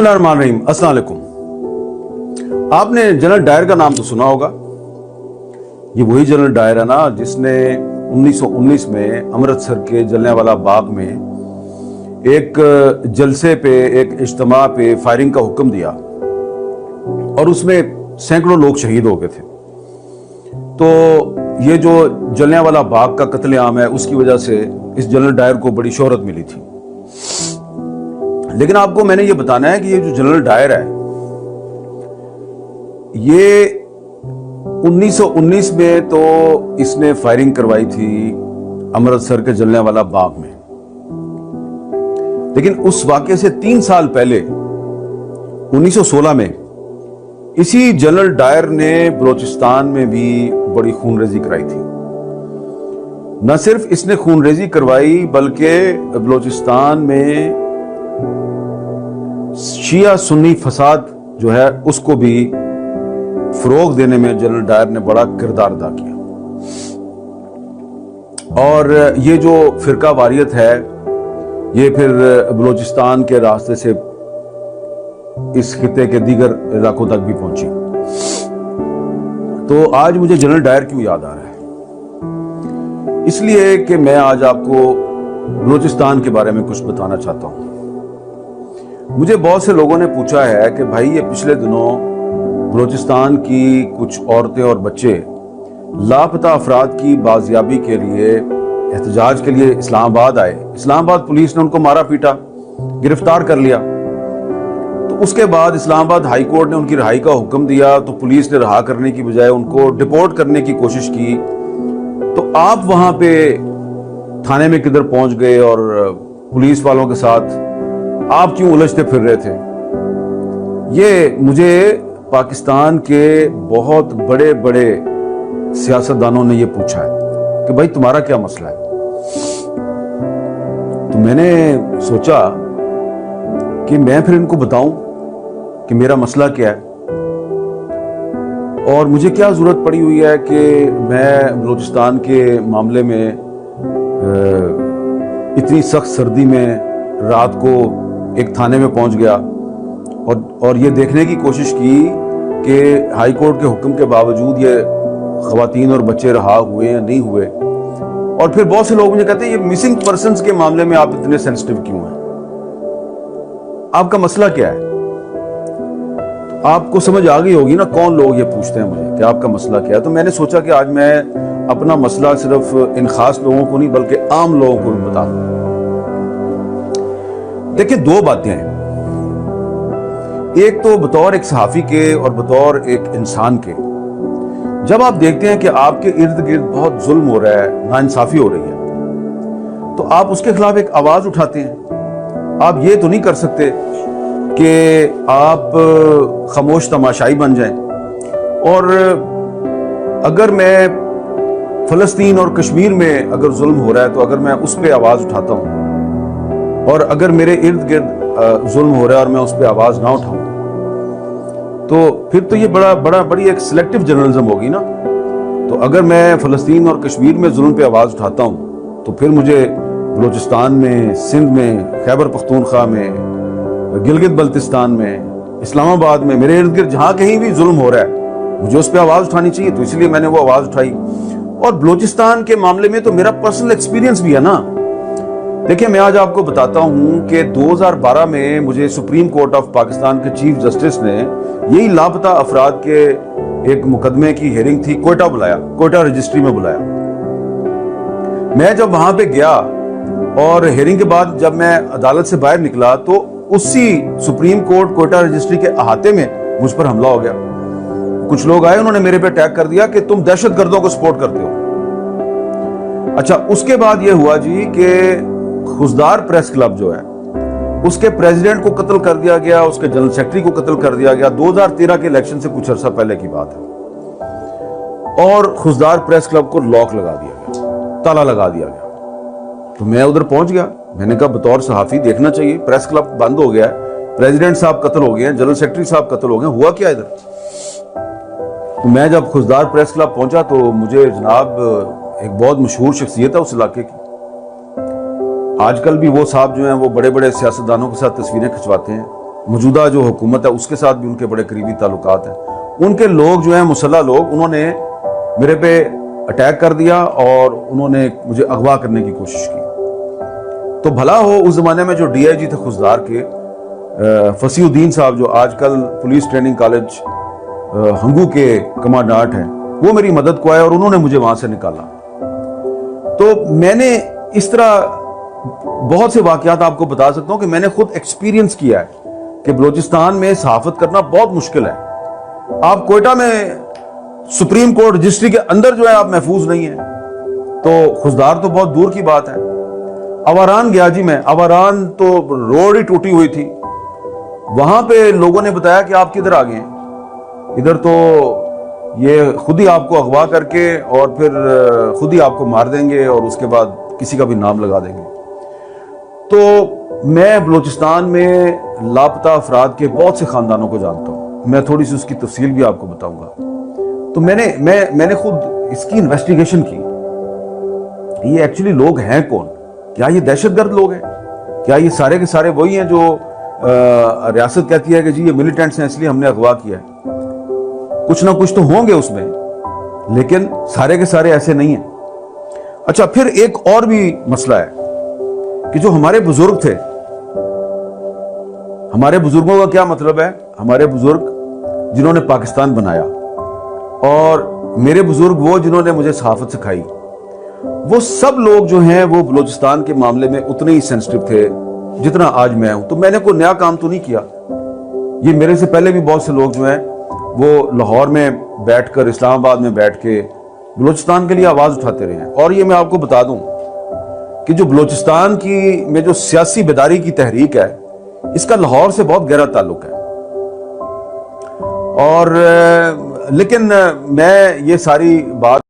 बिस्मिल्लाहिर्रहमानिर्रहीम। अस्सलाम वालेकुम। आपने जनरल डायर का नाम तो सुना होगा। ये वही जनरल डायर है ना जिसने 1919 में अमृतसर के जलियांवाला बाग में एक जलसे पे, एक इज्तिमा पे फायरिंग का हुक्म दिया और उसमें सैकड़ों लोग शहीद हो गए थे। तो ये जो जलियांवाला बाग का कत्लेआम है उसकी वजह से इस जनरल डायर को बड़ी शोहरत मिली थी। लेकिन आपको मैंने ये बताना है कि ये जो जनरल डायर है ये 1919 में तो इसने फायरिंग करवाई थी अमृतसर के जलियांवाला बाग में, लेकिन उस वाक़े से 3 साल पहले 1916 में इसी जनरल डायर ने बलोचिस्तान में भी बड़ी खूनरेजी कराई थी। न सिर्फ इसने खूनरेजी करवाई बल्कि बलोचिस्तान में शिया सुन्नी फसाद जो है उसको भी फरोग देने में जनरल डायर ने बड़ा किरदार अदा किया। और ये जो फिरका वारियत है ये फिर बलोचिस्तान के रास्ते से इस खित्ते के दीगर इलाकों तक भी पहुंची। तो आज मुझे जनरल डायर क्यों याद आ रहा है? इसलिए कि मैं आज आपको बलोचिस्तान के बारे में कुछ बताना चाहता हूं। मुझे बहुत से लोगों ने पूछा है कि भाई ये पिछले दिनों बलोचिस्तान की कुछ औरतें और बच्चे लापता अफराद की बाजियाबी के लिए एहतजाज के लिए इस्लामाबाद आए। इस्लामाबाद पुलिस ने उनको मारा पीटा, गिरफ्तार कर लिया। तो उसके बाद इस्लामाबाद हाई कोर्ट ने उनकी रिहाई का हुक्म दिया, तो पुलिस ने रहा करने की बजाय उनको डिपोर्ट करने की कोशिश की। तो आप वहां पे थाने में किधर पहुंच गए और पुलिस वालों के साथ आप क्यों उलझते फिर रहे थे? ये मुझे पाकिस्तान के बहुत बड़े बड़े सियासतदानों ने ये पूछा है कि भाई तुम्हारा क्या मसला है। तो मैंने सोचा कि मैं फिर इनको बताऊं कि मेरा मसला क्या है और मुझे क्या जरूरत पड़ी हुई है कि मैं बलूचिस्तान के मामले में इतनी सख्त सर्दी में रात को एक थाने में पहुंच गया और ये देखने की कोशिश की कि हाई कोर्ट के हुक्म के बावजूद ये खवातीन और बच्चे रहा हुए या नहीं हुए। और फिर बहुत से लोग मुझे कहते हैं ये मिसिंग पर्सन्स के मामले में आप इतने सेंसिटिव क्यों हैं? आपका मसला क्या है? आपको समझ आ गई होगी ना कौन लोग ये पूछते हैं मुझे कि आपका मसला क्या है। तो मैंने सोचा कि आज मैं अपना मसला सिर्फ इन खास लोगों को नहीं बल्कि आम लोगों को भी बता दूं। देखिए, 2 बातें हैं। एक तो बतौर एक सहाफी के और बतौर एक इंसान के, जब आप देखते हैं कि आपके इर्द गिर्द बहुत जुल्म हो रहा है, नाइंसाफी हो रही है, तो आप उसके खिलाफ एक आवाज उठाते हैं। आप ये तो नहीं कर सकते कि आप खामोश तमाशाई बन जाएं। और अगर मैं फलस्तीन और कश्मीर में अगर जुल्म हो रहा है तो अगर मैं उस पर आवाज उठाता हूं और अगर मेरे इर्द गिर्द जुल्म हो रहा है और मैं उस पर आवाज ना उठाऊं तो फिर तो ये बड़ी एक सिलेक्टिव जर्नलिज्म होगी ना। तो अगर मैं फलस्तीन और कश्मीर में जुल्म पे आवाज उठाता हूं तो फिर मुझे बलूचिस्तान में, सिंध में, खैबर पख्तूनख्वा में, गिलगित बल्तिस्तान में, इस्लामाबाद में, मेरे इर्द गिर्द जहां कहीं भी जुल्म हो रहा है मुझे उस पर आवाज उठानी चाहिए। तो इसलिए मैंने वो आवाज उठाई। और बलूचिस्तान के मामले में तो मेरा पर्सनल एक्सपीरियंस भी है ना। देखिए, मैं आज आपको बताता हूं कि 2012 में मुझे सुप्रीम कोर्ट ऑफ पाकिस्तान के चीफ जस्टिस ने यही लापता अफराद के एक मुकदमे की हेयरिंग थी, कोयटा बुलाया, कोयटा रजिस्ट्री में बुलाया। मैं जब वहां पे गया और हेयरिंग के बाद जब मैं अदालत से बाहर निकला तो उसी सुप्रीम कोर्ट कोयटा रजिस्ट्री के अहाते में मुझ पर हमला हो गया। कुछ लोग आए, उन्होंने मेरे पे अटैक कर दिया कि तुम दहशतगर्दों को सपोर्ट करते हो। अच्छा, उसके बाद यह हुआ जी कि खुशदार प्रेस क्लब जो है उसके प्रेसिडेंट को कत्ल कर दिया गया, उसके जनरल सेक्रेटरी को कत्ल कर दिया गया। 2013 के इलेक्शन से कुछ अर्सा पहले की बात है। और खुशदार प्रेस क्लब को लॉक लगा दिया गया, ताला लगा दिया गया। तो मैं उधर पहुंच गया। मैंने कहा बतौर सहाफी देखना चाहिए, प्रेस क्लब बंद हो गया है, प्रेसिडेंट साहब कत्ल हो गए हैं, जनरल सेक्रेटरी साहब कत्ल हो गए, हुआ क्या इधर? तो मैं जब खुशदार प्रेस क्लब पहुंचा तो मुझे जनाब एक बहुत मशहूर शख्सियत है उस इलाके की, आजकल भी वो साहब जो हैं वो बड़े बड़े सियासतदानों के साथ तस्वीरें खिंचवाते हैं, موجودہ جو حکومت ہے اس کے ساتھ بھی ان کے بڑے قریبی تعلقات ہیں. ان کے لوگ جو ہیں مسلح لوگ, انہوں نے میرے پہ اٹیک کر دیا اور انہوں نے مجھے اغوا کرنے کی کوشش کی. تو بھلا ہو اس زمانے میں جو ڈی آئی جی تھے خوزدار کے, فصیح الدین صاحب, جو آج کل پولیس ٹریننگ کالج ہنگو کے کمانڈانٹ ہیں, وہ میری مدد کو آئے اور انہوں نے مجھے وہاں سے نکالا. تو میں نے اس طرح بہت سے واقعات آپ کو بتا سکتا ہوں کہ میں نے خود ایکسپیرینس کیا ہے کہ بلوچستان میں صحافت کرنا بہت مشکل ہے. آپ کوئٹہ میں سپریم کورٹ رجسٹری کے اندر جو ہے آپ محفوظ نہیں ہیں, تو خوزدار تو بہت دور کی بات ہے. اواران گیا جی میں, اواران تو روڈ ہی ٹوٹی ہوئی تھی. وہاں پہ لوگوں نے بتایا کہ آپ کدھر آ گئے ہیں, ادھر تو یہ خود ہی آپ کو اغوا کر کے اور پھر خود ہی آپ کو مار دیں گے اور اس کے بعد کسی کا بھی نام لگا دیں گے. تو میں بلوچستان میں لاپتہ افراد کے بہت سے خاندانوں کو جانتا ہوں. میں تھوڑی سی اس کی تفصیل بھی آپ کو بتاؤں گا. تو میں نے خود اس کی انویسٹیگیشن کی. یہ ایکچولی لوگ ہیں کون؟ کیا یہ دہشت گرد لوگ ہیں؟ کیا یہ سارے کے سارے وہی ہیں جو ریاست کہتی ہے کہ جی یہ ملیٹنٹس ہیں اس لیے ہم نے اغوا کیا ہے؟ کچھ نہ کچھ تو ہوں گے اس میں, لیکن سارے کے سارے ایسے نہیں ہیں. اچھا, پھر ایک اور بھی مسئلہ ہے کہ جو ہمارے بزرگ تھے, ہمارے بزرگوں کا کیا مطلب ہے, ہمارے بزرگ جنہوں نے پاکستان بنایا اور میرے بزرگ وہ جنہوں نے مجھے صحافت سکھائی, وہ سب لوگ جو ہیں وہ بلوچستان کے معاملے میں اتنے ہی سینسٹیو تھے جتنا آج میں ہوں. تو میں نے کوئی نیا کام تو نہیں کیا. یہ میرے سے پہلے بھی بہت سے لوگ جو ہیں وہ لاہور میں بیٹھ کر, اسلام آباد میں بیٹھ کے بلوچستان کے لیے آواز اٹھاتے رہے ہیں. اور یہ میں آپ کو بتا دوں کہ جو بلوچستان کی میں جو سیاسی بیداری کی تحریک ہے, اس کا لاہور سے بہت گہرا تعلق ہے. اور لیکن میں یہ ساری بات